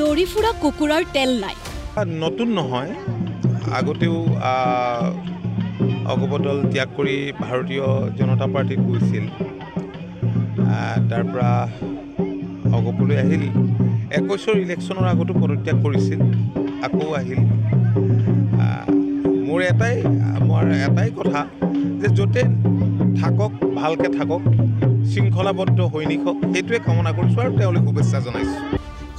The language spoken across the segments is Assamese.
লৰি ফুৰা কুকুৰাৰ তেল নাই। নতুন নহয়, আগতেও অগপদল ত্যাগ কৰি ভাৰতীয় জনতা পাৰ্টিত গৈছিল। তাৰ পৰা অগপলৈ আহিল। 21ৰ ইলেকশ্যনৰ আগতো পদত্যাগ কৰিছিল, আকৌ আহিল। মোৰ এটাই কথা যে য'তে থাকক ভালকৈ থাকক, শৃংখলাবদ্ধ হৈ নিশক, সেইটোৱে কামনা কৰিছোঁ আৰু তেওঁলৈ শুভেচ্ছা জনাইছোঁ।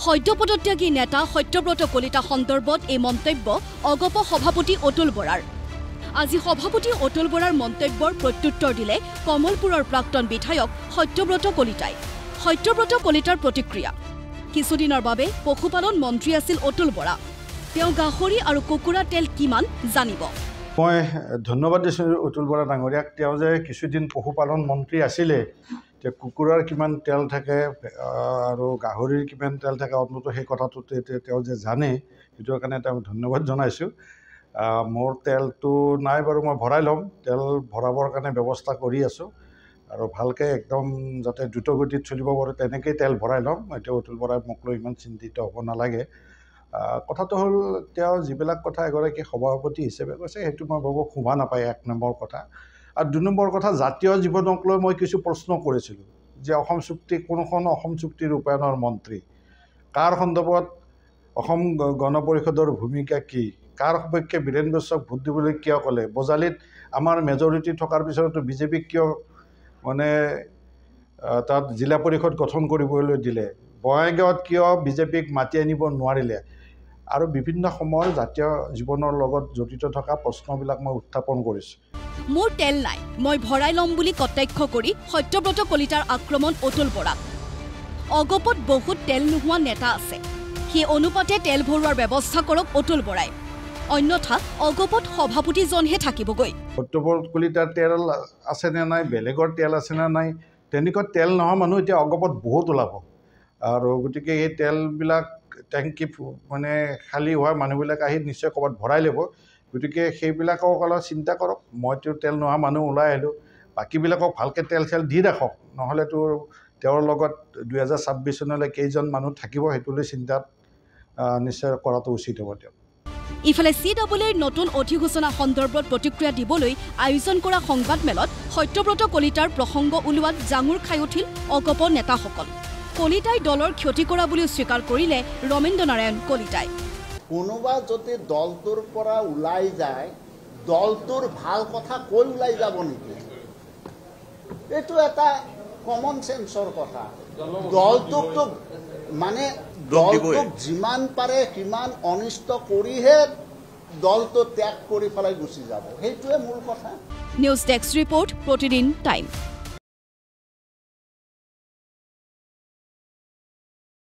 সদ্য পদত্যাগী নেতা সত্যব্ৰত কলিতা সন্দৰ্ভত এই মন্তব্য অগপ সভাপতি অতুল বৰাৰ। আজি সভাপতি অতুল বৰাৰ মন্তব্যৰ প্ৰত্যুত্তৰ দিলে কমলপুৰৰ প্ৰাক্তন বিধায়ক সত্যব্ৰত কলিতাই। সত্যব্ৰত কলিতাৰ প্ৰতিক্ৰিয়া, কিছুদিনৰ বাবে পশুপালন মন্ত্ৰী আছিল অতুল বৰা। তেওঁ গাহৰি আৰু কুকুৰা তেল কিমান জানিব। মই ধন্যবাদ দিছোঁ অতুল বৰা ডাঙৰীয়াক। তেওঁ যে কিছুদিন পশুপালন মন্ত্ৰী আছিলে, কুকুৰাৰ কিমান তেল থাকে আৰু গাহৰিৰ কিমান তেল থাকে অন্ততঃ সেই কথাটো তেওঁ যে জানে, সেইটোৰ কাৰণে তেওঁক ধন্যবাদ জনাইছোঁ। মোৰ তেলটো নাই বাৰু, মই ভৰাই ল'ম। তেল ভৰাবৰ কাৰণে ব্যৱস্থা কৰি আছোঁ আৰু ভালকৈ একদম যাতে দ্ৰুতগতিত চলিব পাৰোঁ তেনেকৈয়ে তেল ভৰাই ল'ম। এতিয়া অতুল বৰাই মোক লৈ ইমান চিন্তিত হ'ব নালাগে। কথাটো হ'ল, তেওঁ যিবিলাক কথা এগৰাকী সভাপতি হিচাপে কৈছে সেইটো মই ভাবোঁ শোভা নাপায়, 1 নম্বৰ কথা। আৰু 2 নম্বৰ কথা, জাতীয় জীৱনক লৈ মই কিছু প্ৰশ্ন কৰিছিলোঁ যে অসম চুক্তি কোনখন অসম চুক্তিৰ ৰূপায়ণৰ মন্ত্ৰী, কাৰ সন্দৰ্ভত অসম গণ পৰিষদৰ ভূমিকা কি, কাৰ সপক্ষে বীৰেন বৈশ্যক ভোট দিবলৈ কিয় ক'লে, বজালীত আমাৰ মেজৰিটি থকাৰ পিছতো বিজেপিক কিয় তাত জিলা পৰিষদ গঠন কৰিবলৈ দিলে, বঙাইগাঁৱত কিয় বিজেপিক মাতি আনিব নোৱাৰিলে, আৰু বিভিন্ন সময়ৰ জাতীয় জীৱনৰ লগত জড়িত থকা প্ৰশ্নবিলাক মই উত্থাপন কৰিছোঁ। মোৰ তেল নাই, মই ভৰাই ল'ম বুলি কটাক্ষ কৰি সত্যব্ৰত কলিতাৰ আক্ৰমণ অতুল বৰাক। অগপত বহুত তেল নোহোৱা নেতা আছে, সেই অনুপাতে তেল ভৰোৱাৰ ব্যৱস্থা কৰক অতুল বৰাই, অন্যথা অগপত সভাপতিজনহে থাকিবগৈ। সত্যব্ৰত কলিতাৰ তেল আছেনে নাই, বেলেগৰ তেল আছেনে নাই, তেনেকুৱা তেল নোহোৱা মানুহ এতিয়া অগপত বহুত ওলাব। আৰু গতিকে এই তেলবিলাক টেংকি খালী হোৱা মানুহবিলাক আহি নিশ্চয় ক'ৰবাত ভৰাই ল'ব। গতিকে সেইবিলাকক অলপ চিন্তা কৰক। মইতো তেল নোহোৱা মানুহ ওলাই আহিলোঁ, বাকীবিলাকক ভালকৈ তেল চেল দি ৰাখক, নহ'লেতো তেওঁৰ লগত 2026 চনলৈ কেইজন মানুহ থাকিব সেইটোলৈ চিন্তাত নিশ্চয় কৰাটো উচিত হ'ব তেওঁ। ইফালে CAAৰ নতুন অধিসূচনা সন্দৰ্ভত প্ৰতিক্ৰিয়া দিবলৈ আয়োজন কৰা সংবাদমেলত সত্যব্ৰত কলিতাৰ প্ৰসংগ ওলোৱাত জাঙুৰ খাই উঠিল অগপ নেতাসকল। কলিতাই দলৰ ক্ষতি কৰা বুলিও স্বীকাৰ কৰিলে ৰমেন্দ্ৰ নাৰায়ণ কলিতাই। কোনোবা যদি দলটোৰ পৰা ওলাই যায়, দলটোৰ ভাল কথা কৈ ওলাই যাব নেকি? এইটো এটা কমন চেন্সৰ কথা। দলটোক যিমান পাৰে সিমান অনিষ্ট কৰিহে দলটো ত্যাগ কৰি পেলাই গুচি যাব, সেইটোৱে মূল কথা। নিউজ ডেস্ক ৰিপৰ্ট, প্ৰতিদিন টাইম।